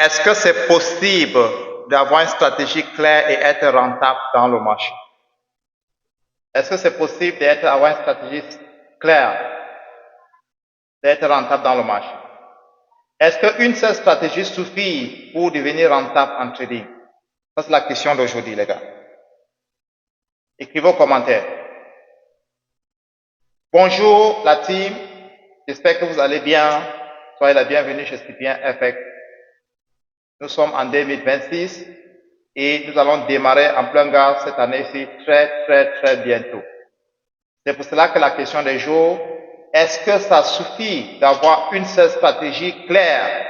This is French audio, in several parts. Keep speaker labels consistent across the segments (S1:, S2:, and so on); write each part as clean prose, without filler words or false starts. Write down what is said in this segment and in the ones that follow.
S1: Est-ce que c'est possible d'avoir une stratégie claire et être rentable dans le marché? Est-ce que c'est possible d'avoir une stratégie claire, d'être rentable dans le marché? Est-ce qu'une seule stratégie suffit pour devenir rentable en trading? Ça, c'est la question d'aujourd'hui, les gars. Écrivez vos commentaires. Bonjour, la team. J'espère que vous allez bien. Soyez la bienvenue chez Scipien FX. Nous sommes en 2026 et nous allons démarrer en plein gaz cette année-ci très bientôt. C'est pour cela que la question des jours, est-ce que ça suffit d'avoir une seule stratégie claire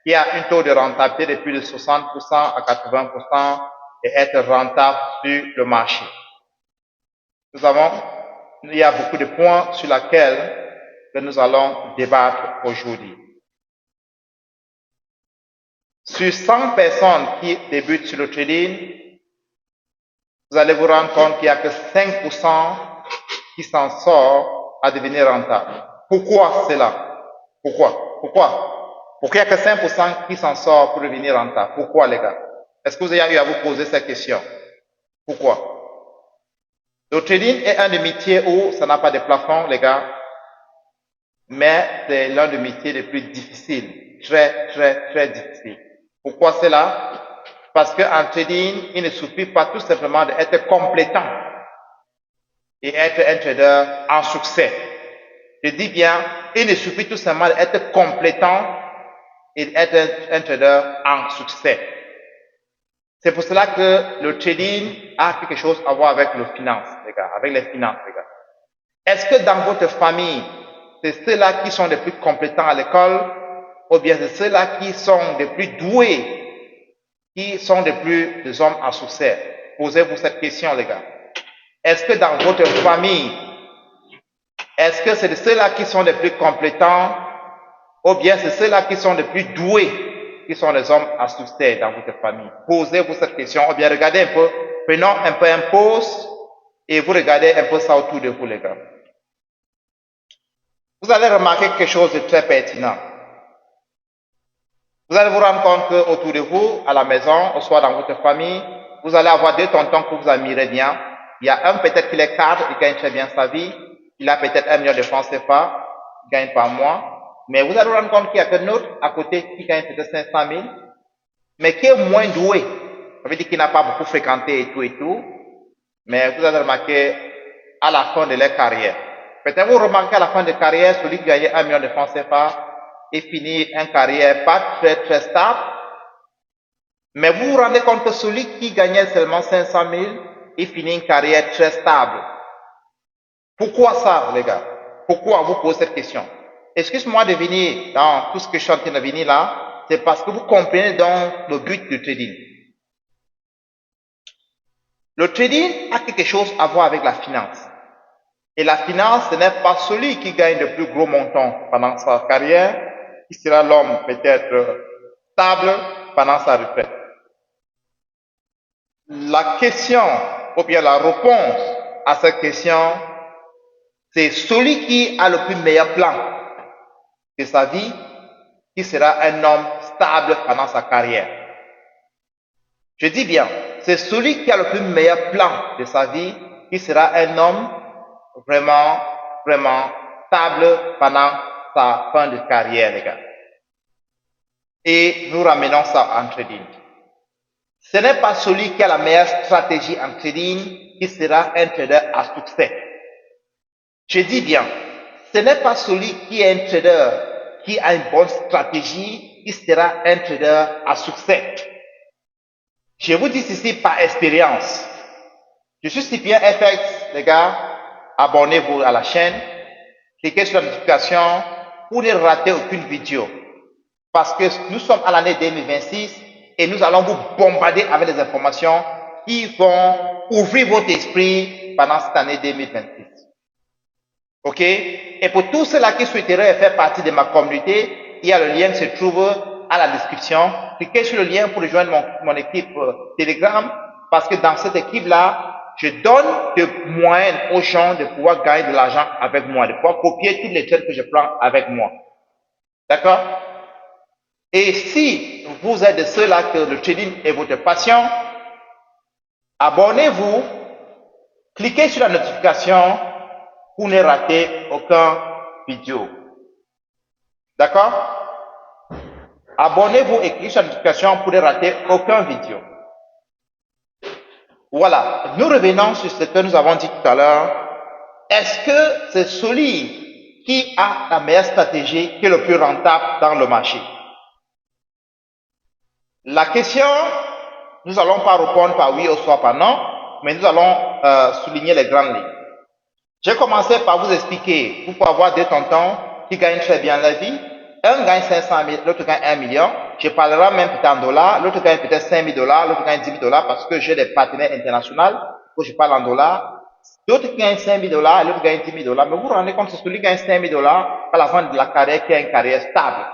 S1: qui a un taux de rentabilité de plus de 60% à 80% et être rentable sur le marché? Il y a beaucoup de points sur lesquels nous allons débattre aujourd'hui. Sur 100 personnes qui débutent sur le trading, vous allez vous rendre compte qu'il n'y a que 5% qui s'en sort à devenir rentable. Pourquoi cela? Pourquoi il n'y a que 5% qui s'en sort pour devenir rentable? Pourquoi, les gars? Est-ce que vous avez eu à vous poser cette question? Pourquoi? Le trading est un des métiers où ça n'a pas de plafond, les gars, mais c'est l'un des métiers les plus difficiles, très difficile. Pourquoi cela? Parce qu'en trading, il ne suffit pas tout simplement d'être compétent et être un trader en succès. Je dis bien, il ne suffit tout simplement d'être compétent et être un trader en succès. C'est pour cela que le trading a quelque chose à voir avec les finances, les gars, avec les finances, les gars. Est-ce que dans votre famille, c'est ceux-là qui sont les plus compétents à l'école, ou bien c'est ceux-là qui sont les plus doués, qui sont des hommes à succès? Posez-vous cette question, les gars. Est-ce que dans votre famille, est-ce que c'est ceux-là qui sont les plus compétents, ou bien c'est ceux-là qui sont les plus doués, qui sont les hommes à succès dans votre famille? Posez-vous cette question, ou bien regardez un peu, prenons un peu un pause, et vous regardez un peu ça autour de vous, les gars. Vous allez remarquer quelque chose de très pertinent. Vous allez vous rendre compte qu'autour de vous, à la maison, ou soit dans votre famille, vous allez avoir deux tontons que vous admirez bien. Il y a un peut-être qui est cadre, il gagne très bien sa vie. Il a peut-être 1 million de francs CFA, il gagne par mois. Mais vous allez vous rendre compte qu'il y a qu'un autre à côté qui gagne peut-être 500 000, mais qui est moins doué. Ça veut dire qu'il n'a pas beaucoup fréquenté et tout. Mais vous allez remarquer à la fin de leur carrière. Peut-être vous remarquez à la fin de carrière, celui qui gagnait 1 million de francs CFA et finit une carrière pas très stable. Mais vous vous rendez compte que celui qui gagnait seulement 500 000 et finit une carrière très stable. Pourquoi ça, les gars? Pourquoi vous posez cette question? Excuse-moi de venir dans tout ce que je suis en train de venir là, c'est parce que vous comprenez donc le but du trading. Le trading a quelque chose à voir avec la finance. Et la finance, ce n'est pas celui qui gagne le plus gros montant pendant sa carrière, qui sera l'homme peut-être stable pendant sa retraite. La question, ou bien la réponse à cette question, c'est celui qui a le plus meilleur plan de sa vie, qui sera un homme stable pendant sa carrière. Je dis bien, c'est celui qui a le plus meilleur plan de sa vie, qui sera un homme vraiment stable pendant sa fin de carrière, les gars. Et nous ramenons ça en trading. Ce n'est pas celui qui a la meilleure stratégie en trading qui sera un trader à succès. Je dis bien, ce n'est pas celui qui est un trader qui a une bonne stratégie qui sera un trader à succès. Je vous dis ceci par expérience. Je suis Scipien FX, les gars. Abonnez-vous à la chaîne. Cliquez sur la notification pour ne rater aucune vidéo. Parce que nous sommes à l'année 2026 et nous allons vous bombarder avec des informations qui vont ouvrir votre esprit pendant cette année 2026. Ok? Et pour tous ceux-là qui souhaiteraient faire partie de ma communauté, il y a le lien qui se trouve à la description. Cliquez sur le lien pour rejoindre mon équipe Telegram, parce que dans cette équipe-là, je donne des moyens aux gens de pouvoir gagner de l'argent avec moi, de pouvoir copier tous les trades que je prends avec moi. D'accord? Et si vous êtes de ceux-là que le trading est votre passion, abonnez-vous, cliquez sur la notification pour ne rater aucun vidéo. D'accord? Abonnez-vous et cliquez sur la notification pour ne rater aucun vidéo. Voilà, nous revenons sur ce que nous avons dit tout à l'heure. Est-ce que c'est celui qui a la meilleure stratégie qui est le plus rentable dans le marché? La question, nous allons pas répondre par oui ou soit par non, mais nous allons souligner les grandes lignes. J'ai commencé par vous expliquer, vous pouvez avoir deux tontons qui gagnent très bien la vie. Un gagne 500 000, l'autre gagne 1 million. Je parlerai même peut-être en dollars, l'autre gagne peut-être 5 000 dollars, l'autre gagne 10 000 dollars parce que j'ai des partenaires internationaux où je parle en dollars. D'autres qui gagnent 5 000 dollars et l'autre gagne 10 000 dollars. Mais vous vous rendez compte que celui qui gagne 5 000 dollars à la fin de la carrière qui a une carrière stable.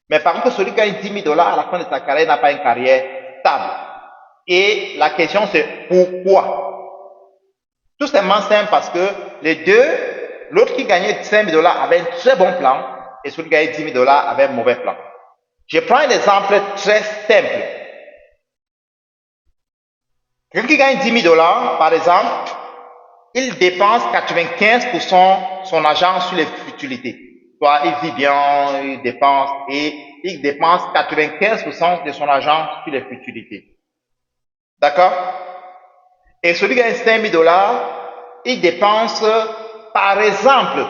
S1: Mais par contre, celui qui gagne 10 000 dollars à la fin de sa carrière n'a pas une carrière stable. Et la question c'est pourquoi? Tout simplement simple parce que les deux, l'autre qui gagnait 5 000 dollars avait un très bon plan et celui qui gagnait 10 000 dollars avait un mauvais plan. Je prends un exemple très simple. Quelqu'un qui gagne 10 000 dollars, par exemple, il dépense 95% son argent sur les futilités. Soit il vit bien, il dépense 95% de son argent sur les futilités. D'accord? Et celui qui gagne 5 000 dollars, il dépense, par exemple,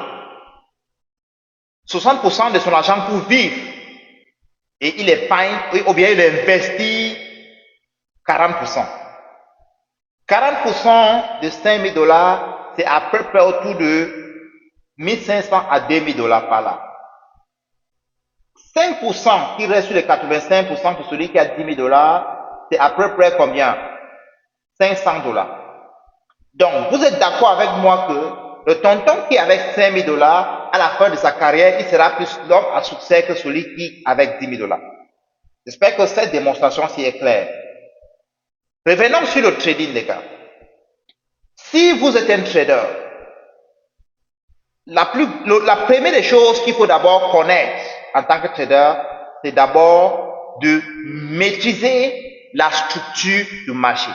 S1: 60% de son argent pour vivre. Et il épargne, ou bien il investit 40%. 40% de 5 000 dollars, c'est à peu près autour de 1 500 à 2 000 dollars par là. 5% qui reste sur les 85% pour celui qui a 10 000 dollars, c'est à peu près combien? 500 dollars. Donc, vous êtes d'accord avec moi que le tonton qui avec 5 000 dollars, à la fin de sa carrière, il sera plus l'homme à succès que celui qui avec 10 000 dollars. J'espère que cette démonstration-ci est claire. Revenons sur le trading, les gars. Si vous êtes un trader, la première des choses qu'il faut d'abord connaître en tant que trader, c'est d'abord de maîtriser la structure du marché.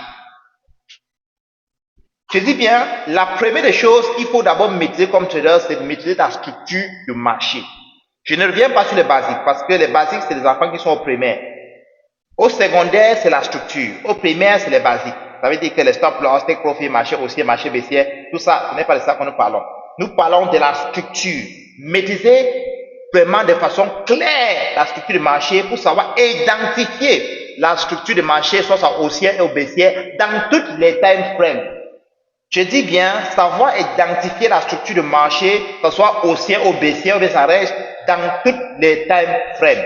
S1: Je dis bien, la première des choses qu'il faut d'abord maîtriser comme trader, c'est de maîtriser la structure du marché. Je ne reviens pas sur les basiques, parce que les basiques, c'est les enfants qui sont au primaire. Au secondaire, c'est la structure. Au primaire, c'est les basiques. Ça veut dire que les stop loss, take profit, marché haussier, marché baissier, tout ça, ce n'est pas de ça que nous parlons. Nous parlons de la structure. Maîtriser vraiment de façon claire la structure du marché pour savoir identifier la structure du marché, soit sa haussière ou baissière, dans toutes les time frames. Je dis bien, savoir identifier la structure du marché, que ce soit haussière ou baissière, ou bien ça reste dans toutes les time frames.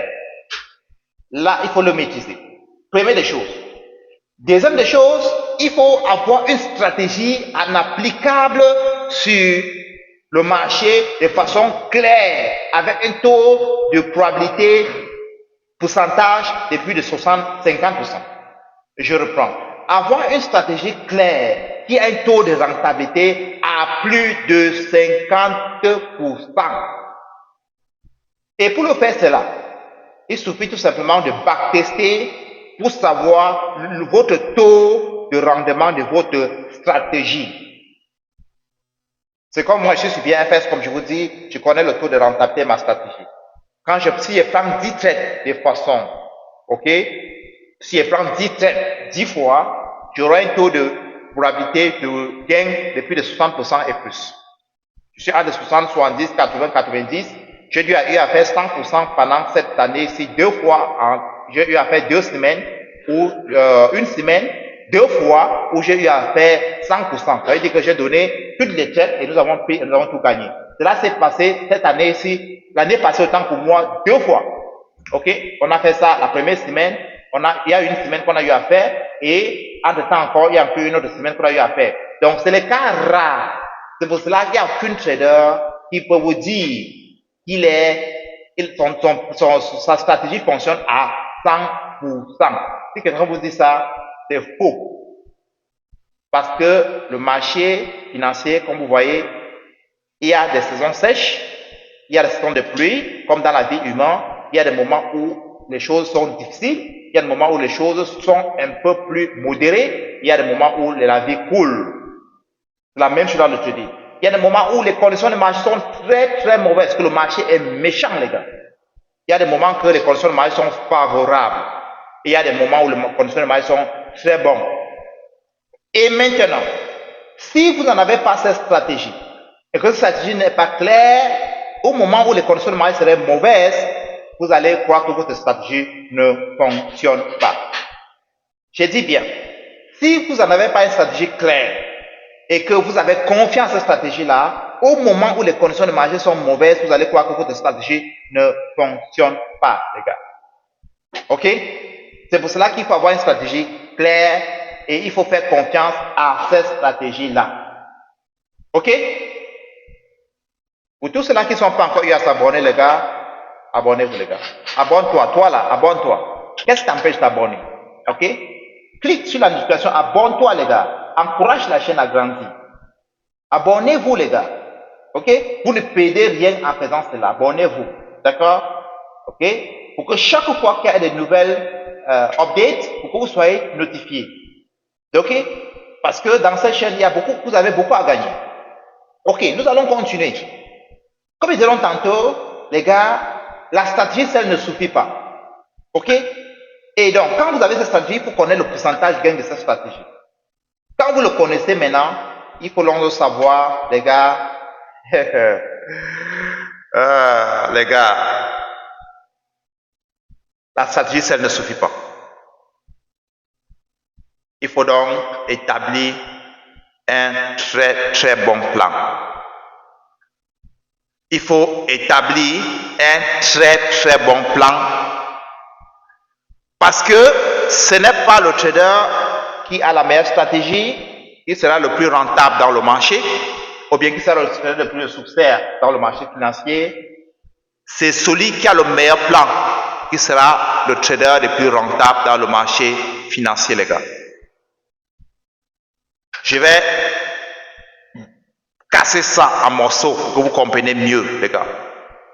S1: Là, il faut le maîtriser. Première des choses. Deuxième des choses, il faut avoir une stratégie applicable sur le marché de façon claire, avec un taux de probabilité, pourcentage de plus de 50%. Je reprends. Avoir une stratégie claire qui a un taux de rentabilité à plus de 50%. Et pour le faire cela, il suffit tout simplement de backtester pour savoir votre taux de rendement de votre stratégie. C'est comme moi, je suis bien FS, comme je vous dis, je connais le taux de rentabilité de ma stratégie. Si je prends 10 trades de façon, ok, si je prends 10 trades 10 fois, j'aurai un taux de probabilité de gain de plus de 60% et plus. Je suis à de 60, 70, 80, 90. J'ai eu à faire 100% pendant cette année-ci, deux fois, j'ai eu à faire 2 semaines, ou une semaine, 2 fois, où j'ai eu à faire 100%. Ça veut dire que j'ai donné toutes les trades et nous avons tout gagné. Cela s'est passé cette année-ci, l'année passée autant pour moi, 2 fois. Ok? On a fait ça la première semaine, il y a une semaine qu'on a eu à faire, et entre temps encore, il y a un peu une autre semaine qu'on a eu à faire. Donc, c'est les cas rares. C'est pour cela qu'il n'y a aucun trader qui peut vous dire sa stratégie fonctionne à 100%. Si quelqu'un vous dit ça, c'est faux. Parce que le marché financier, comme vous voyez, il y a des saisons sèches, il y a des saisons de pluie, comme dans la vie humaine, il y a des moments où les choses sont difficiles, il y a des moments où les choses sont un peu plus modérées, il y a des moments où la vie coule. C'est la même chose dans le trading. Il y a des moments où les conditions de marché sont très très mauvaises, que le marché est méchant, les gars. Il y a des moments que les conditions de marché sont favorables. Et il y a des moments où les conditions de marché sont très bonnes. Et maintenant, si vous n'en avez pas cette stratégie, et que cette stratégie n'est pas claire, au moment où les conditions de marché seraient mauvaises, vous allez croire que votre stratégie ne fonctionne pas. Je dis bien, si vous n'en avez pas une stratégie claire, et que vous avez confiance à cette stratégie-là, au moment où les conditions de marché sont mauvaises, vous allez croire que votre stratégie ne fonctionne pas, les gars. Ok? C'est pour cela qu'il faut avoir une stratégie claire et il faut faire confiance à cette stratégie-là. Ok? Pour tous ceux-là qui ne sont pas encore eu à s'abonner, les gars, abonnez-vous, les gars. Abonne-toi, toi là, abonne-toi. Qu'est-ce qui t'empêche d'abonner? Ok? Clique sur la notification, abonne-toi, les gars. Encourage la chaîne à grandir. Abonnez-vous, les gars. Ok? Vous ne perdez rien en faisant cela. Abonnez-vous. D'accord? Ok? Pour que chaque fois qu'il y a des nouvelles updates, pour que vous soyez notifiés. Ok? Parce que dans cette chaîne, vous avez beaucoup à gagner. Ok, nous allons continuer. Comme nous dirons tantôt, les gars, la stratégie, celle ne suffit pas. Ok? Et donc, quand vous avez cette stratégie, il faut connaître le pourcentage de gain de cette stratégie. Quand vous le connaissez maintenant, il faut l'on savoir, les gars, les gars, la stratégie, celle ne suffit pas. Il faut donc établir un très très bon plan. Il faut établir un très très bon plan parce que ce n'est pas le trader qui a la meilleure stratégie, qui sera le plus rentable dans le marché, ou bien qui sera le trader le plus succès dans le marché financier. C'est celui qui a le meilleur plan qui sera le trader le plus rentable dans le marché financier, les gars. Je vais casser ça en morceaux pour que vous compreniez mieux, les gars.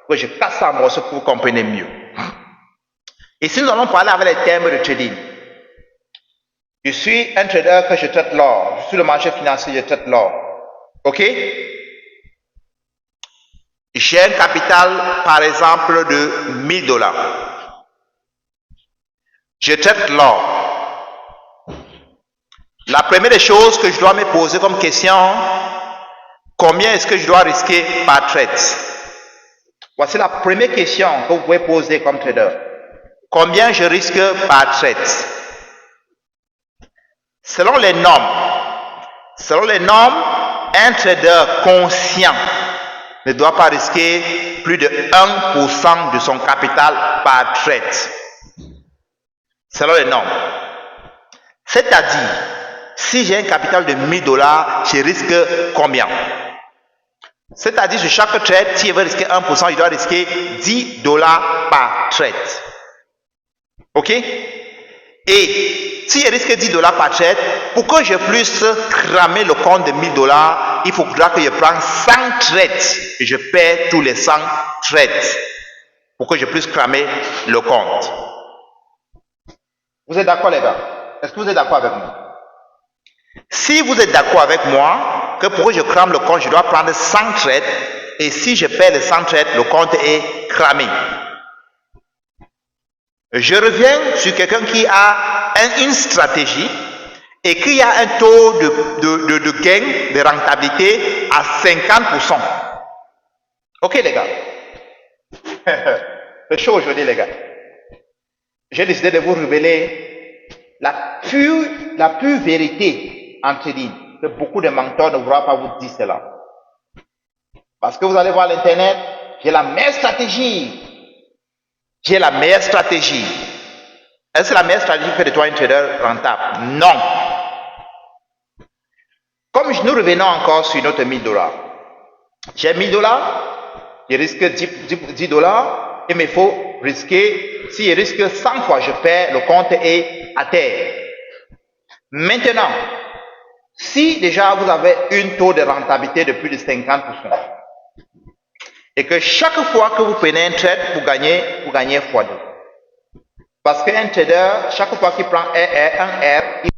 S1: Que je casse ça en morceaux pour que vous compreniez mieux. Et si nous allons parler avec les termes de trading, je suis un trader que je traite l'or. Je suis le marché financier, je traite l'or. Ok? J'ai un capital, par exemple, de 1000 $. Je traite l'or. La première des choses que je dois me poser comme question, combien est-ce que je dois risquer par trade? Voici la première question que vous pouvez poser comme trader. Combien je risque par trade? Selon les normes, un trader conscient ne doit pas risquer plus de 1% de son capital par trade. Selon les normes. C'est-à-dire, si j'ai un capital de 1000 $, je risque combien? C'est-à-dire, sur chaque trade, si je veux risquer 1%, je dois risquer 10 $ par trade. Ok? Et si je risque 10 $ par trade, pour que je puisse cramer le compte de 1000 $, il faudra que je prenne 100 trades et je paie tous les 100 trades pour que je puisse cramer le compte. Vous êtes d'accord, les gars? Est-ce que vous êtes d'accord avec moi? Si vous êtes d'accord avec moi, que pour que je crame le compte, je dois prendre 100 trades, et si je paie les 100 trades, le compte est cramé. Je reviens sur quelqu'un qui a une stratégie et qui a un taux de gain, de rentabilité à 50%. Ok, les gars? C'est chaud aujourd'hui, les gars. J'ai décidé de vous révéler la pure vérité en trading, que beaucoup de mentors ne voudront pas vous dire cela. Parce que vous allez voir l'internet, j'ai la meilleure stratégie. J'ai la meilleure stratégie. Est-ce que la meilleure stratégie fait de toi un trader rentable? Non. Comme nous revenons encore sur notre 1000 $. J'ai 1000 $, je risque 10 $, il me faut risquer, si je risque 100 fois, je perds, le compte est à terre. Maintenant, si déjà vous avez un taux de rentabilité de plus de 50%, et que chaque fois que vous prenez un trade, vous gagnez x2. Parce qu'un trader, chaque fois qu'il prend un R, il